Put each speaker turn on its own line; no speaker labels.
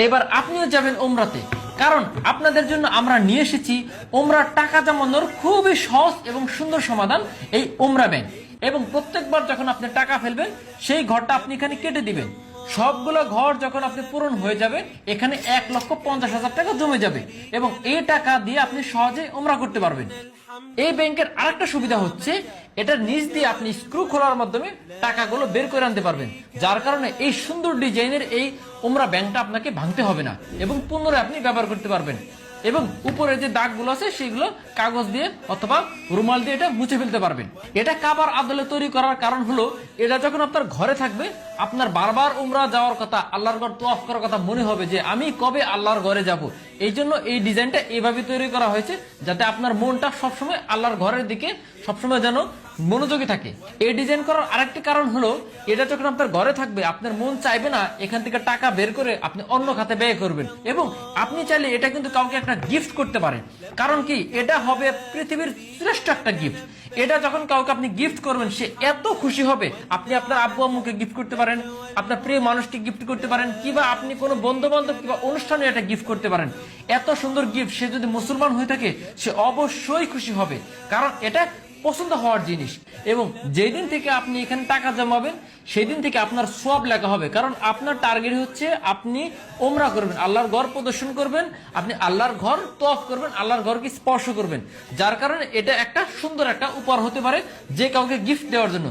এবার আপনিও যাবেন ওমরাতে, কারণ আপনাদের জন্য আমরা নিয়ে এসেছি ওমরার টাকা জমানোর খুবই সহজ এবং সুন্দর সমাধান, এই ওমরা ব্যাংক। এবং প্রত্যেকবার যখন আপনি টাকা ফেলবেন সেই ঘরটা আপনি এখানে কেটে দিবেন। সবগুলো ঘর যখন আপনি পূরণ হয়ে যাবে, এখানে 1,50,000 টাকা জমে যাবে এবং এই টাকা দিয়ে আপনি সহজে ওমরা করতে পারবেন। এই ব্যাংকের আরেকটা সুবিধা হচ্ছে, এটার নিচ দিয়ে আপনি স্ক্রু খোলার মাধ্যমে টাকাগুলো বের করে আনতে পারবেন, যার কারণে এই সুন্দর ডিজাইনের এই ওমরা ব্যাংকটা আপনাকে ভাঙতে হবে না এবং পুনরায় আপনি ব্যবহার করতে পারবেন। এবং উপরে যে দাগগুলো আছে সেগুলো কাগজ দিয়ে অথবা রুমাল দিয়ে এটা মুছে ফেলতে পারবেন। এটা কাবার আদলে তৈরি করার কারণ হলো, এটা যখন আপনার ঘরে থাকবে, আপনার বারবার উমরা যাওয়ার কথা, আল্লাহর ঘর তোয়াফ করার কথা মনে হবে যে আমি কবে আল্লাহর ঘরে যাব। এই জন্য এই ডিজাইনটা এইভাবে তৈরি করা হয়েছে, যাতে আপনার মনটা সবসময় আল্লাহর ঘরের দিকে সবসময় যেন মনোযোগী থাকে। এই ডিজাইন করার আরেকটি কারণ হলো, এটা যখন আপনার ঘরে থাকবে, আপনার মন চাইবে না এখান থেকে টাকা বের করে আপনি অন্য খাতে ব্যয় করবেন। এবং আপনি চাইলে এটা কিন্তু কাউকে একটা গিফট করতে পারেন, কারণ কি এটা হবে পৃথিবীর শ্রেষ্ঠ একটা গিফট। এটা যখন কাউকে আপনি গিফট করবেন, সে এত খুশি হবে। আপনি আপনার আব্বু আম্মুকে গিফট করতে পারেন, আপনার প্রিয় মানুষকে গিফট করতে পারেন, কিংবা আপনি কোনো বন্ধু বান্ধব কিংবা অনুষ্ঠানে এটা গিফট করতে পারেন। এত সুন্দর গিফট, সে যদি মুসলমান হয়ে থাকে সে অবশ্যই খুশি হবে, কারণ এটা পছন্দ হওয়ার জিনিস। এবং যেই দিন থেকে আপনি এখানে টাকা জমাবেন, সেই দিন থেকে আপনার সওয়াব লেখা হবে, কারণ আপনার টার্গেট হচ্ছে আপনি ওমরা করবেন, আল্লাহর ঘর প্রদর্শন করবেন, আপনি আল্লাহর ঘর তওয়াফ করবেন, আল্লাহর ঘরকে স্পর্শ করবেন। যার কারণে এটা একটা সুন্দর একটা উপহার হতে পারে যে কাউকে গিফট দেওয়ার জন্য।